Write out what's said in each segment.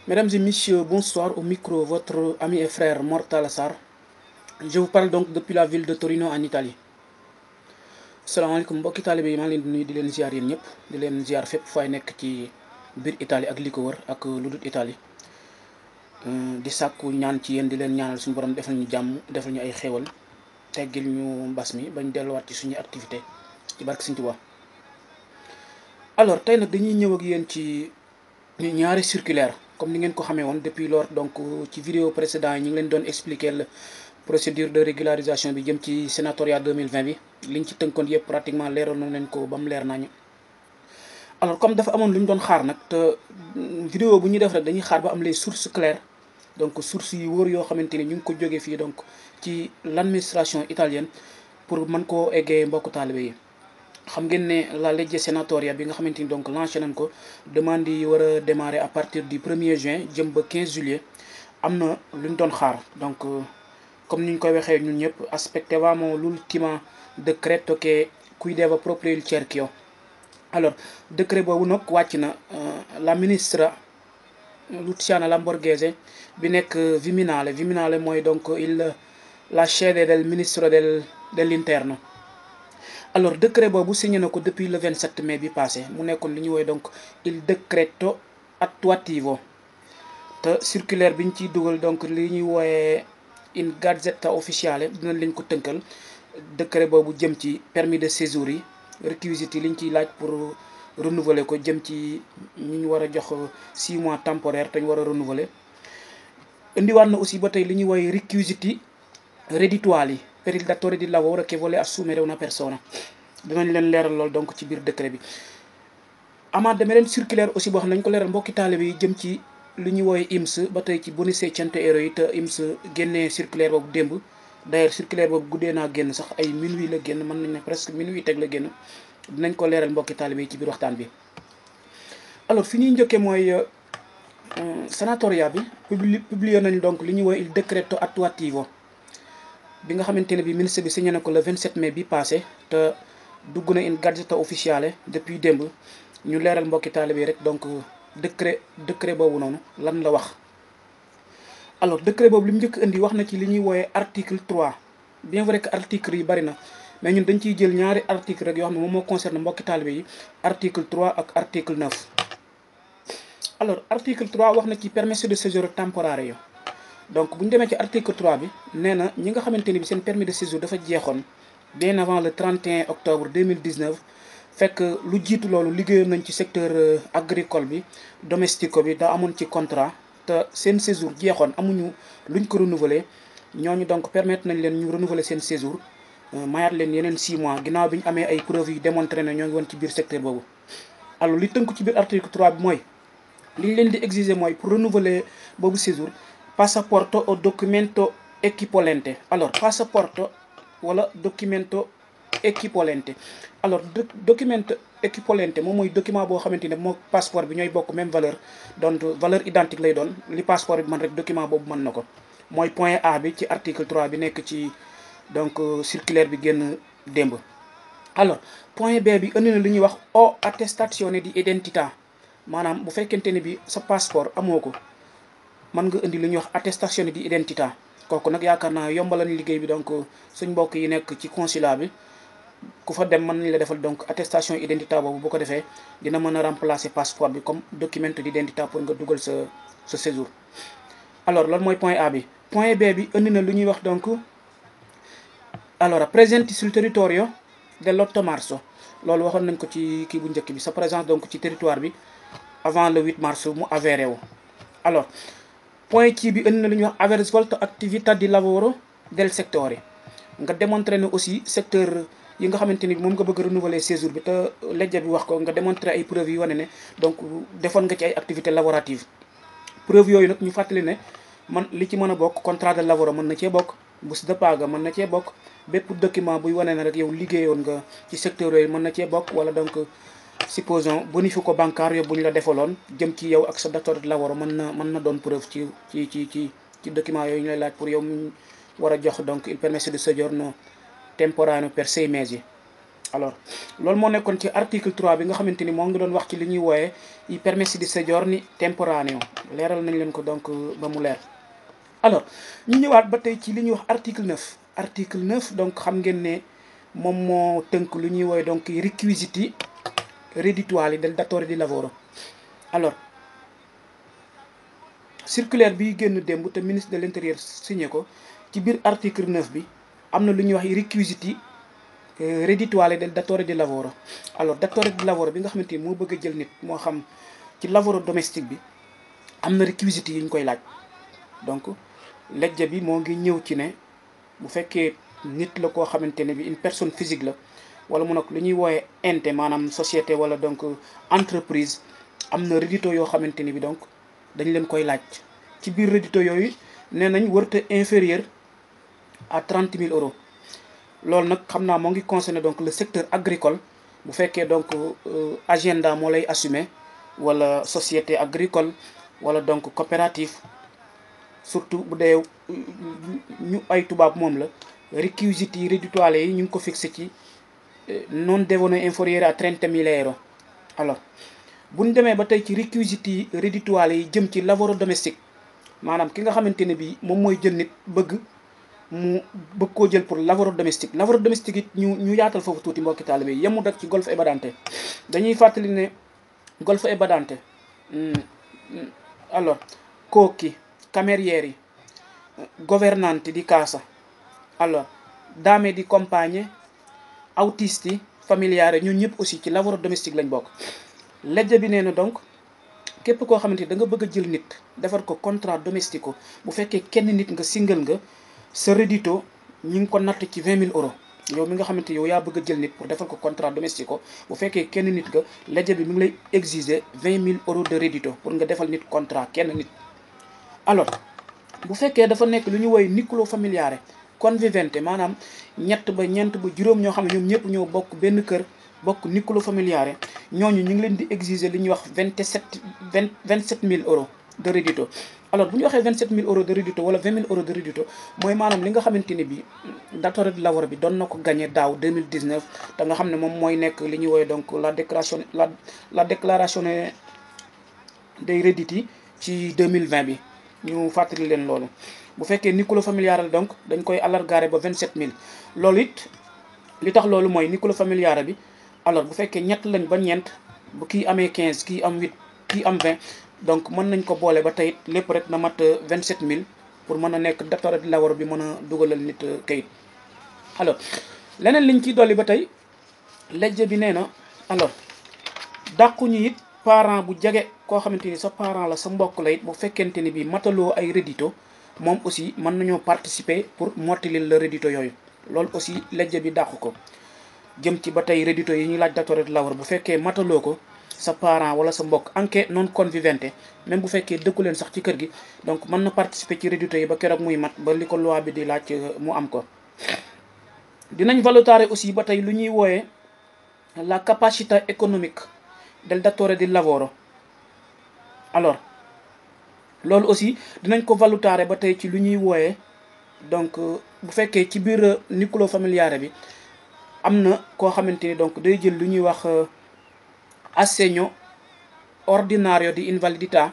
Mesdames et messieurs, bonsoir. Au micro, votre ami et frère Mortal Sarr. Je vous parle donc depuis la ville de Torino en Italie. salaamaaleykum mbokki taalibe yi maa ngi leen di nuyu di leen ziar yéen ñëpp di leen ziar fépp fay nekk ci biir Italie ak li ko wër ak lu dul Italie di sàkku ñaan ci yéen di leen ñaanal suñu borom defal ñu jàmm defal ñu ay xéewal teggil ñu mbas mi bañ delluwaat ci suñu activité ci barke Sëñ Tuubaa. Alors tey nag dañuy ñëw ak yéen ci ñaari circulaire comme ni ngeen ko xamee woon depuis lors donc ci vidéo précédent yi ñu ngi leen doon expliquer la procédure de régularisation bi jëm ci sénatoriat 2020 bi liñ ci tënkoon yëpp pratiquement leeroon na leen ko ba mu leer nañu. alors comme dafa amoon lu ñu doon xaar nag te vidéo bu ñuy def rek dañuy xaar ba am les sources claires donc sources yi wóor yoo xamante ni ñu ngi ko jógee fii donc ci l'administration italienne pour mën koo eggee mbokku taalibe yi. xam ngeen ne la legge sénatoria bi nga xamante ni donc lancé nañ ko demande yi war a démarrer à partir du 1er juin jëm ba 15 juillet am na lu ñu doon xaar donc comme ni ñu koy waxee ñun ñëpp aspettavamo l'ultimo decreto che chiudeva proprio il cerchio. alors décret boobu nag wàcc na la ministra Luciana Lamborghese bi nekk Viminale mooy donc la sede del ministro dell'interno. alors décret boobu signé na ko depuis le 27 mai bi passé mu nekkoon li ñuy woowee donc il decreto attuativo te circulaire bi ñu ciy dugal donc li ñuy wooyee in gazzetta ufficiale dinañ leen ko tënkal décret boobu jëm ci permis de séjour yi réquisites yi li ñu ciy laaj pour renouveler ko jëm ci ñu ñu war a jox 6 mois temporaire te ñu war a renouveler. indiwaat na aussi ba tey li ñuy wooyee réquisites reddituali per il datore di lavoro che vuole assumere una persona dinañ leen leeral lool donc ci biir décret bi. amaat dama leen circulaire aussi boo xam ne dañ ko leeral mbokki taalibe yi jëm ci li ñuy wooye IMSS ba tey ci bonus 100 euro yi te IMSS génnee circulaire boobu démb d'ailleurs circulaire boobu guddee naa génn sax ay minuit la génn mën nañ ne presque minuit teg la génn dinañ ko leeral mbokki taalibe yi ci biir waxtaan bi. alors fi ñuy njëkkee mooy sanatoria bi publié nañ donc li ñuy wooye il decreto attuativo bi nga xamante ne bi ministre bi signé na ko le 27 mai bi passé te dugg na in gazzetta ufficiale depuis démb ñu leeral mbokki taalibe yi rek donc décret boobu noonu lan la wax. alors décret boobu li mu njëkk indi wax na ci li ñuy wooyee article 3 bien vrai que article yi bari na mais ñun dañ ciy jël ñaari article rek yoo xam ne moom moo concerne mbokki taalibe yi article 3 ak article 9. alors article 3 wax na ci permesso de séjour temporario donc bu ñu demee ci article 3 bi nee na ñi nga xamante ni bi seen permis de séjour dafa jeexoon bien avant le 31 octobre 2019 fekk lu jiitu loolu liggéeyoon nañ ci secteur agricole bi domestico bi da amoon ci contrat te seen séjour jeexoon amuñu luñ ko renouveler ñooñu donc permettre nañ leen ñu renouveler seen séjour mayaat leen yeneen 6 mois ginnaaw bi ñu amee ay preuves yu démontré ne ñoo ngi woon ci biir secteur boobu. alors li tënku ci biir article 3 bi mooy li ñu leen di exiger mooy pour renouveler boobu séjour passaporto o documento equivalente. alors passaporto wala documento equivalente. alors documento equivalente moom mooy document boo xamante ne moo passeport bi ñooy bokk même valeur donc valeur identique lay doon li passeport bi man rek document boobu mën na ko mooy point A bi ci article 3 bi nekk ci donc circulaire bi génn démb. alors point B bi indi na li ñuy wax o attestazione di identità maanaam bu fekkente ne bi sa passeport amoo ko mën nga indi li ñuy wax attestazione di identità kooku nag yaakaar naa yombalal liggéey bi donc suñ mbokk yi nekk ci consulat bi ku fa dem mën nañ la defal donc attestation identità boobu bu ko defee dina mën a remplacer passeport bi comme document d'identità pour nga dugal sa séjour. alors loolu mooy point A bi. point B bi indi na lu ñuy wax donc alors presenti sul territorio dell'8 marzo loolu waxoon nañ ko ci kii bu njëkk bi sa présence donc ci territoire bi avant le 8 mars mu avéré wu. alors point ci bi indi na lu ñuy wax aver svolto attività di lavoro del settore nga démontrer ne aussi secteur yi nga xamante ni moom nga bëgg renouveler séjour bi te legge bi wax ko nga démontrer ay preuves yi wane ne donc defoon nga ci ay activités laboratives. preuve yooyu nag ñu fàttali ne man li ci mën a bokk contrat de lavoro mën na cee bokk busta de paga mën na cee bokk bépp document buy wane ne rek yow liggéeyoon nga ci secteur yooyu mën na cee bokk wala donc supposons bonifico bancario bu ñu la defaloon jëm ci yow ak sa datore de lavoro mën na doon preuve ci document yooyu ñu lay laaj pour yow mu war a jox donc il permesso di soggiorno temporaneo per 6 mesi yi. alors loolu moo nekkoon ci article 3 bi nga xamante ni moo ngi doon wax ci li ñuy wooyee i permessi di soggiorno temporaneo leeral nañ leen ko donc ba mu leer. alors ñu ñëwaat ba tey ci li ñuy wax article 9 article 9 donc xam ngeen ne moom moo tënk lu ñuy wooye donc requisiti reddituali del datore di lavoro. alors circulaire bi génn démb te ministre de l'intérieur signé ko ci biir article 9 bi am na lu ñuy wax requisiti reddituale del datore di lavoro. alors datore di lavoro bi nga xamante ni moo bëgg a jël nit moo xam ci lavoro domestique bi am na requisiti yi ñu koy laaj. donc legge bi moo ngi ñëw ci ne bu fekkee nit la koo xamante ne bi une personne physique la wala mu nag lu ñuy wooyee ente maanaam société wala donc entreprise am na reddito yoo xamante ni bi donc dañ leen koy laaj. ci biir reddito yooyu nee nañ wërta inférieur à 30 000 euros. loolu nag xam naa moo ngi concerné donc le secteur agricole bu fekkee donc agenda moo lay assumer wala société agricole wala donc coopérative surtout bu dee ñu ay tubaab moom la requisiti yi reddituale yi ñu ngi ko fixé ci non devono inferiore a 30.000 euros. alors bu ñu demee ba tey ci requisiti reddituale yi jëm ci lavoro domestique maanaam ki nga xamante ne bii moom mooy jël nit bëgg koo jël pour lavoro domestique it ñu yaatal foofu tuuti mbokki taalibe yi yemut ak ci golfo e badante dañuy fàttali ne golfo e badante alors cuochi camerieri governanti di casa alors dame di compagnie autisti familiari ñun ñëpp aussi ci lavoro domestique lañ bokk. legge bi nee na donc képp koo xamante ni da nga bëgg a jël nit defar ko contrat domestico bu fekkee kenn nit nga single nga sa reddito ñu ngi ko natt ci 20.000 euros. yow mi nga xamante yow yaa bëgg a jël nit pour defal ko contrat domestico bu fekkee kenn nit nga legge bi mi ngi lay exiger 20.000 euros de reddito pour nga defal nit contrat kenn nit. alors bu fekkee dafa nekk lu ñu woy nucleo familiare convivente maanaam ñett ba ñeent ba juróom ñoo xam ne ñoom ñëpp ñoo bokk benn kër bokk nucleo familiare ñooñu ñu ngi leen di exiger li ñuy wax 27.000 euros de reddito. alors bu ñu waxee 27.000 euros de reddito wala 20.000 euros de reddito mooy maanaam li nga xamante ni bi datore di lavoro bi doon na ko gagné daaw 2019 te nga xam ne moom mooy nekk li ñuy woowee donc la déclaration des redditi ci 2020 bi ñu fàttali leen loolu. bu fekkee nucleo familiare donc dañ koy allargare ba 27.000 loolu it li tax loolu mooy nucleo familiare bi alors bu fekkee ñett lañ ba ñeent bu kii amee 15 kii am 8 kii am 20 donc mën nañ ko boole ba tey lépp rek na mat 27.000 pour mën a nekk datore di lavoro bi mën a dugalal nit kayit. alors leneen liñ ciy dolli ba tey legge bi nee na alors dàquñu it parent bu jege koo xamante ni sa parent la sa mbokk la it bu fekkente ni bi mataloo ay reddito moom aussi mën nañoo participer pour mottali la reddito yooyu. loolu aussi legge bi dàqu ko jëm ci ba tey reddito yi ñuy laaj datore di lavoro bu fekkee mataloo ko sa parent wala sa mbokk anche non convivente même bu fekkee dëkku leen sax ci kër gi donc mën na participer ci reddito yi ba keroog muy mat ba li ko loi bi di laaj mu am ko. dinañ valutare aussi ba tey lu ñuy wooyee la capacità économique del datore di lavoro. alors loolu aussi dinañ ko valutare ba tey ci lu ñuy wooyee donc bu fekkee ci biir nucleo familiare bi am na koo xamante ni donc day jël lu ñuy wax assegno ordinario di invalidità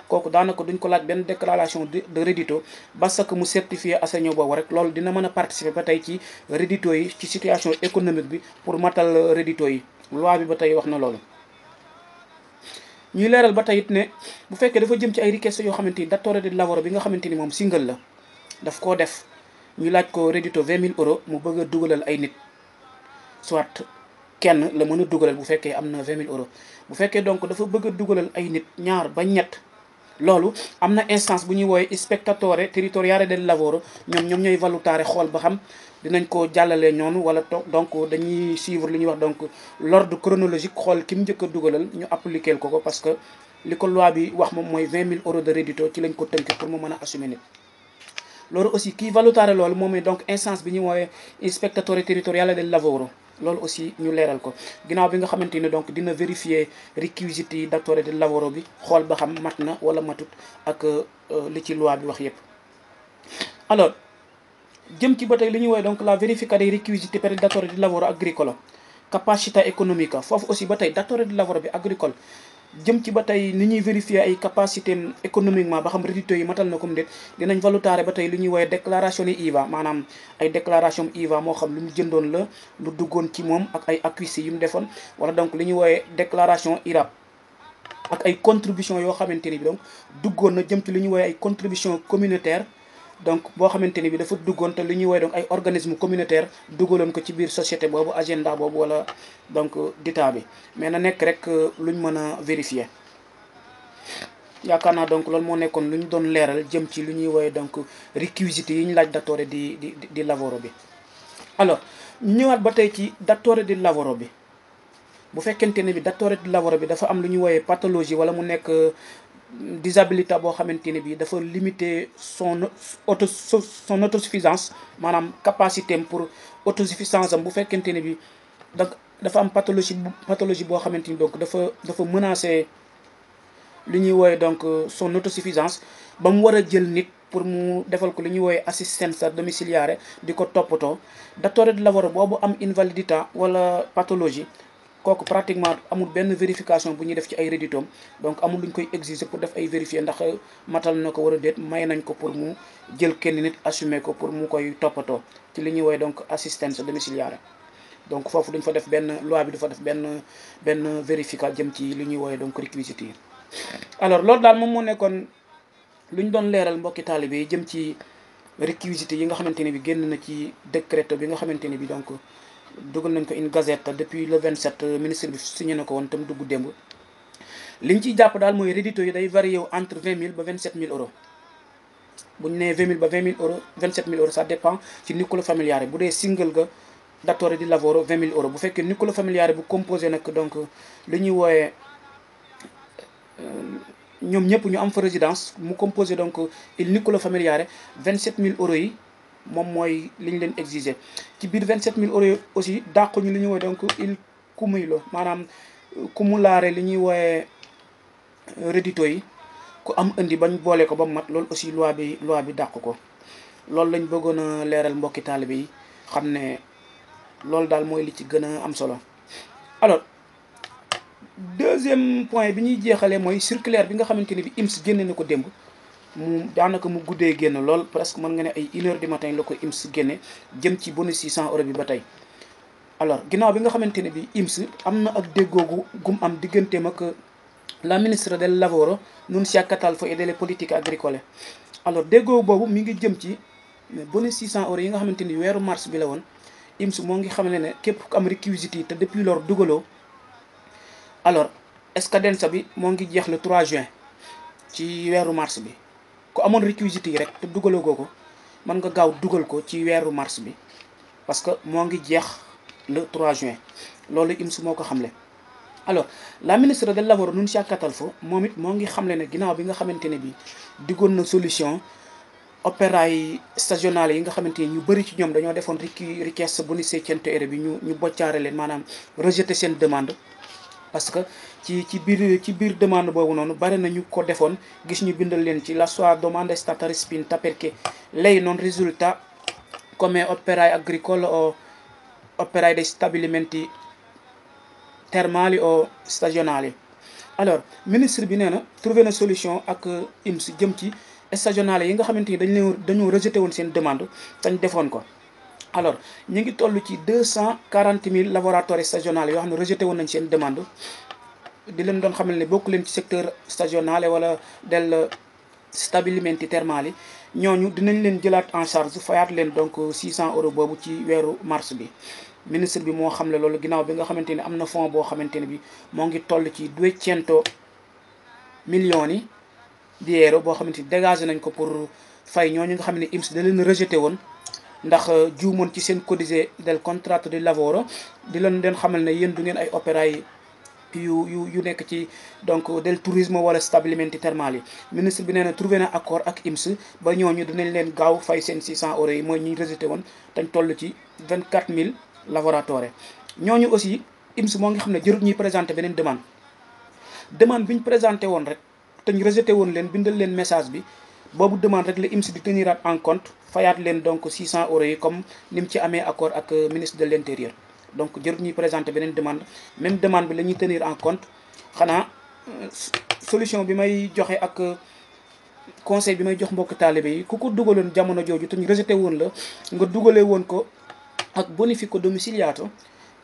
kooku daanaka duñ ko laaj benn déclaration de reddito parce que mu certifié assegno boobu rek loolu dina mën a participer ba tey ci reddito yi ci situation économique bi pour matal reddito yi. loi bi ba tey wax na loolu. ñuy leeral ba tey it ne bu fekkee dafa jëm ci ay richieste yoo xamante ni datore di lavoro bi nga xamante ni moom single la daf koo def ñu laaj ko reddito 20.000 euros mu bëgg a dugalal ay nit soit kenn la mën a dugalal bu fekkee am na 20.000 euros bu fekkee donc dafa bëgg a dugalal ay nit ñaar ba ñett loolu am na instance bu ñuy woowee spettatore territoriale del lavoro ñoom ñooy valutare xool ba xam dinañ ko jàllale ñoonu wala donc dañuy suivre li ñuy wax donc l'ordre chronologique xool ki mu njëkk a dugalal ñu appliquer ko parce que li ko loi bi wax moom mooy 20.000 euros de reddito ci lañ ko tënk pour mu mën a assumer nit. loolu aussi kii valutare loolu moom mooy donc instance bi ñuy woowee spettatore territoriale del lavoro. loolu aussi ñu leeral ko ginnaaw bi nga xamante ni donc dina vérifier requisiti yi datore del lavoro bi xool ba xam mat na wala matut ak li ci loi bi wax yépp. alors jëm ci ba tey li ñuy woowee donc la verifica dei requisiti per il datore di lavoro agricolo capacità economica foofu aussi ba tey datore di lavoro bi agricole jëm ci ba tey ni ñuy vérifier ay capacité économiquement ba xam reddito yi matal na comme déet dinañ valutare ba tey lu ñuy woowee déclaration ni IVA maanaam ay déclaration IVA moo xam lu mu jëndoon la lu duggoon ci moom ak ay acquis yu mu defoon wala donc li ñuy woowee déclaration IRAP ak ay contribution yoo xamante ni bi donc duggoon na jëm ci li ñuy woowee ay contribution communautaire donc boo xamante ni bi dafa duggoon te li ñuy woowee donc ay organisme communautaire duggaloon ko ci biir société boobu agenda boobu wala donc d'état bi mais na nekk rek luñ mën a vérifier yaakaar naa donc loolu moo nekkoon lu ñu doon leeral jëm ci lu ñuy woowee donc réquisites yi ñu laaj datore di lavoro bi. alors ñëwaat ba tey ci datore di lavoro bi bu fekkente ne bi datore di lavoro bi dafa am lu ñuy woowee pathologie wala mu nekk disabilité boo xamante ne bi dafa limiter son autosuffisance maanaam capacité am pour autosuffisance am bu fekkente ne bi dafa am pathologie boo xamante ni donc dafa menacer li ñuy woowe donc son autosuffisance ba mu war a jël nit pour mu defal ko li ñuy woowe assistance domiciliaire di ko toppatoo datore di lavoro boobu am invalidità wala pathologie kooku pratiquement amul benn vérification bu ñuy def ci ay redditoom donc amul lu ñu koy exiger pour def ay vérifier ndax matal na ko war a déet may nañ ko pour mu jël kenn nit assumer ko pour mu koy toppatoo ci li ñuy woowe donc assistance domiciliaire donc foofu duñ fa def benn loi bi du fa def benn vérificat jëm ci li ñuy woowe donc réquisites yi alors loolu daal moom moo nekkoon lu ñu doon leeral mbokki taalibe yi jëm ci réquisites yi nga xamante ne bi génn na ci décret bi nga xamante ne bi donc dugal nañ ko une gazette depuis le 27 ministre bi signé na ko woon tam dugg démb liñ ciy jàpp daal mooy reddito yi day varié wu entre 20 000 ba 27 000 euros bu ñu nee 20 000 ba 20 000 euros 27 000 euros ça dépend ci nucleo familiare bu dee single ga datore di lavoro 20 000 euros bu fekkee nucleo familiare bu composé nag donc li ñuy wooyee ñoom ñëpp ñu am fa résidence mu composé donc il nucleo familiare 27 000 euros yi moom mooy li ñu leen exiger ci biir 27 000 euros yi aussi dàquñu li ñuy wooye donc il cumulo maanaam cumulare li ñuy wooye reddito yi ku am indi bañ boole ko ba mu mat loolu aussi loi bi dàq ko loolu lañ bëggoon a leeral mbokki taalibe yi xam ne loolu daal mooy li ci gën a am solo. alors deuxième point bi ñuy jeexalee mooy circulaire bi nga xamante ni bi IMS génne na ko démb mu daanaka mu guddee génn lool presque mën nga ne ay 1h du matin la ko IMS génne jëm ci bonus 600 euros bi ba tey. alors ginnaaw bi nga xamante ne bi IMS am na ak déggoo gum am digganteem ak la ministre del lavoro Nunzia Catalfo et delle politiche agricole. alors déggoo boobu mi ngi jëm ci bonus 600 euros yi nga xamante ni weeru mars bi la woon IMS moo ngi xam ne képp ku am réquisites yi te depuis lors dugaloo alors scadenza bi moo ngi jeex le 3 juin ci weeru mars bi ku amoon réquisites yi rek te dugaloo ko mën nga gaaw dugal ko ci weeru mars bi parce que moo ngi jeex le 3 juin loolu IMS moo ko xamle. alors la ministre del lavoro Nunzia Catalfo moom it moo ngi xamle ne ginnaaw bi nga xamante ne bi diggoon na solution opérai stagionali yi nga xamante ni ñu bëri ci ñoom dañoo defoon richiesta bonus 600 euro bi ñu boccaare leen maanaam rejeté seen demande. parce que ci biir demande boobu noonu bari na ñu ko defoon gis ñu bindal leen ci la sua domanda è stata respinta perché lei non risulta come operai agricolo o operai dei stabilimenti termali o stagionali. alors ministre bi nee na trouvé na solution ak IMS jëm ci stagionali yi nga xamante ni dañoo rejeté woon seen demande tañ defoon ko. alors ñu ngi toll ci 240 000 lavoratori stagionali yoo xam ne rejeté woon nañ seen demande di leen doon xamal ne bokku leen ci secteur stagionale wala del stabilimenti termali ñooñu dinañ leen jëlaat en charge fayaat leen donc 600 euros boobu ci weeru mars bi. ministre bi moo xam ne loolu ginnaaw bi nga xamante ni am na fonds boo xamante ne bi moo ngi toll ci 200 milioni di euro boo xamante ni dégagé nañ ko pour fay ñooñu nga xam ne IMS da leen rejeté woon ndax juumoon ci seen codice del contratto di lavoro di leen xamal ne yéen du ngeen ay opérai yu nekk ci donc del tourisme wala stabilimenti termali yi. ministre bi nee na trouvé na accord ak IMS ba ñooñu dinañ leen gaaw fay seen 600 euros yi mooy ñuy rejeté woon dañ toll ci 24 000 lavoratori ñooñu aussi IMS moo ngi xam ne jërut ñuy présenté beneen demande bi ñu présenté woon rek te ñu rejeté woon leen bindal leen message bi boobu demande rek la IMS di tenir en compte fayaat leen donc 600 euros yi comme ni mu ci amee accord ak ministre de l' intérieur. donc jërut ñuy présenter beneen demande, même demande bi la ñuy tenir en compte. xanaa solution bi may joxe ak conseil bi may jox mbokk taalibe yi, ku ko dugaloon jamono jooju te ñu rejeté woon la, nga dugalee woon ko ak bonifico domiciliato,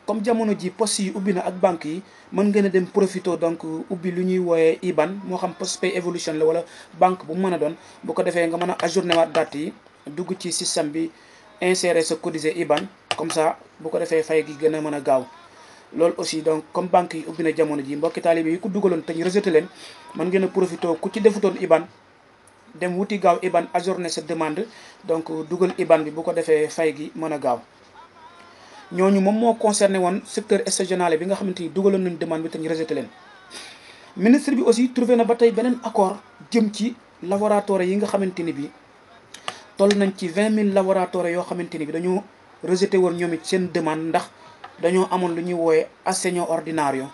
comme jamono ji poste yi ubbi na ak banque yi, mën ngeen a dem profito donc ubbi lu ñuy wooyee IBAN, moo xam Postpay Evolution la wala banque bu mu mën a doon. bu ko defee nga mën a ajourné waat date yi, dugg ci système bi, insérer sa codisé IBAN, comme ça bu ko defee fay gi gën a mën a gaaw. loolu aussi donc comme banque yi ubbi na jamono ji, mbokki taalibe yi ku dugaloon te ñu rejeté leen, mën ngeen a profito ku ci defutoon IBAN dem wuti gaaw IBAN, ajourné sa demande, donc dugal IBAN bi bu ko defee fay gi mën a gaaw. ñooñu moom moo concerné woon secteur stagionale bi nga xamante ni dugaloon nañu demande bi te ñu rejeté leen. ministre bi aussi trouvé na ba tey beneen accord jëm ci laboratoire yi nga xamante ni bi toll nañ ci 20 000 laboratoire yoo xamante ni bi dañoo rejeté woon ñoom it seen demande, ndax dañoo amoon lu ñuy wooye assegno ordinario.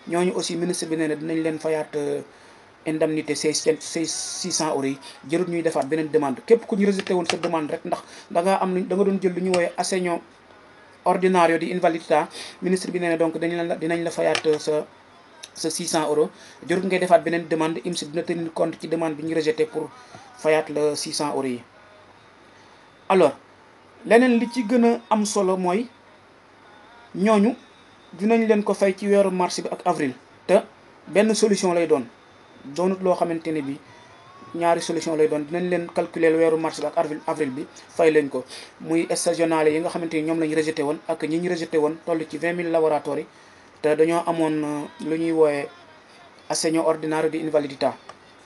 ñooñu aussi ministre bi nee na dinañ leen fayaat indemnité 600 euros yi, jërut ñuy defaat beneen demande. képp ku ñu rejeté woon sa demande rek ndax da nga doon jël lu ñuy wooye assegno ordinario di invalidità, ministre bi nee na donc dinañ la fayaat sa 600 euros, jërut ngay defaat beneen demande. IMSS dina tenir compte ci demande bi ñu rejeté pour fayaat la 600 euros yi. alors leneen li ci gën a am solo mooy ñooñu dinañ leen ko fay ci weeru mars bi ak avril, te benn solution lay doonut loo xamante ne bi ñaari solution lay doon. dinañ leen calculer weeru mars bi ak avril bi fay leen ko, muy stagionale yi nga xamante ni ñoom lañu rejeté woon ak ñi ñu rejeté woon toll ci 20 000 laboratoire yi, te dañoo amoon lu ñuy wooye assegno ordinario di invalidità.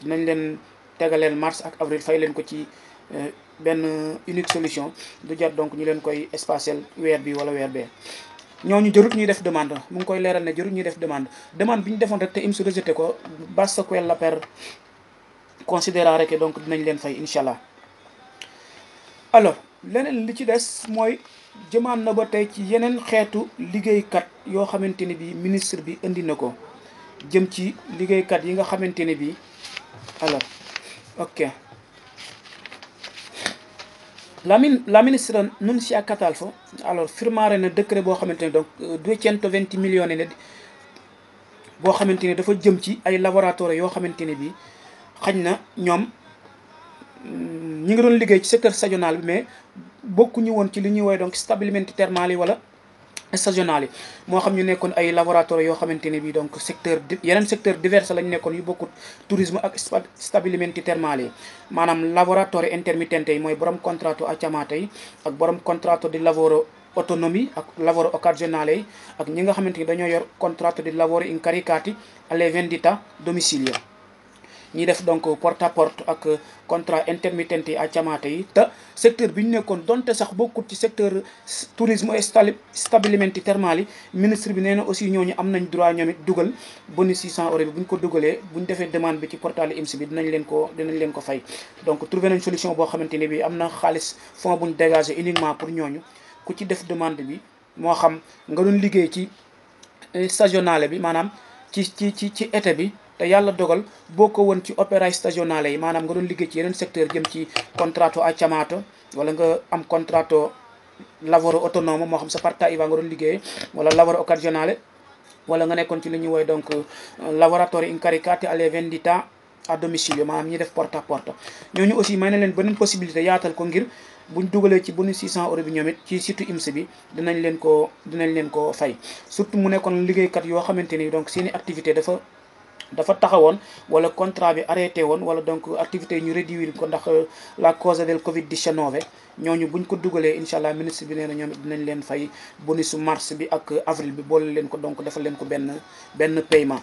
dinañ leen tegaleel mars ak avril fay leen ko ci benn unique solution, du jar donc ñu leen koy spatial weer bi wala weer bee. ñooñu jërut ñuy def demande, mu ngi koy leeral ne jërut ñuy def demande bi ñu defoon rek te IMSS rejeté ko, basta quella per considérare que donc dinañ leen fay incha allah. alors leneen li ci des mooy jëmaan na ba tey ci yeneen xeetu liggéeykat yoo xamante ne bi ministre bi indi na ko, jëm ci liggéeykat yi nga xamante ne bi alors ok la ministra Nunzia Catalfo alors firmare na décret boo xamante ne donc 220 millions ne boo xamante ne dafa jëm ci ay laboratoire yoo xamante ne bi xañ na ñoom ñi ngi doon liggéey ci secteur stagional bi, mais bokkuñu woon ci li ñuy woowee donc stabilimenti termali yi wala stagional yi. moo xam ñu nekkoon ay laboratoire yoo xamante ne bi donc yeneen secteur divers lañ nekkoon yu bokkut tourisme ak stabilimenti termali yi. maanaam laboratoire intermittente yi mooy borom contratto a chiamata yi ak borom contratto di lavoro autonomi ak lavoro occasionale yi, ak ñi nga xamante ni dañoo yor contratto di lavoro incaricati alle vendita domicilio. ñi def donc porte à porte ak contrat intermittente yi à chiamata yi, te secteur bi ñu nekkoon donte sax bokkut ci secteur tourisme et stabilimenti termali yi. ministre bi nee na aussi ñooñu am nañ droit ñoom it dugal bonus 600 euros bi bu ñu ko dugalee, bu ñu defee demande bi ci portail IMSS bi dinañ leen ko fay. donc trouvé nañ solution boo xamante ne bi am na xaalis fonds bu ñu dégagé uniquement pour ñooñu. ku ci def demande bi, moo xam nga doon liggéey ci stagionale bi, maanaam ci été bi, te yàlla dogal boo ko woon ci opéra stagionale yi, maanaam nga doon liggéey ci yeneen secteur jëm ci contratto a chiamata, wala nga am contratto lavoro autonome, moo xam sa partita IVA nga doon liggéey, wala lavoro occasionale, wala nga nekkoon ci li ñuy woy donc lavoratori incaricati alle vendita à domicilio, maanaam ñi def porte à porte. ñooñu aussi may na leen beneen possibilité yaatal ko, ngir buñ dugalee ci bonus 600 euros bi ñoom it ci site IMSS bi dinañ leen ko fay. surtout mu nekkoon liggéeykat yoo xamante ni donc seeni activité dafa taxawoon, wala contrat bi arrêté woon, wala donc activité yi ñu réduire ko ndax la cause del Covid-19. ñooñu buñ ko dugalee incha allah ministre bi nee na ñoom it dinañ leen fay bonus mars bi ak avril bi, boole leen ko donc defal leen ko benn paiement.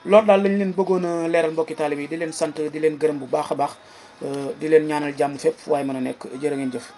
loolu daal lañ leen bëggoon a leeral mbokki taalibe yi, di leen sant di leen gërëm bu baax a baax, di leen ñaanal jàmm fépp waaye mën a nekk. jërë ngeen jëf.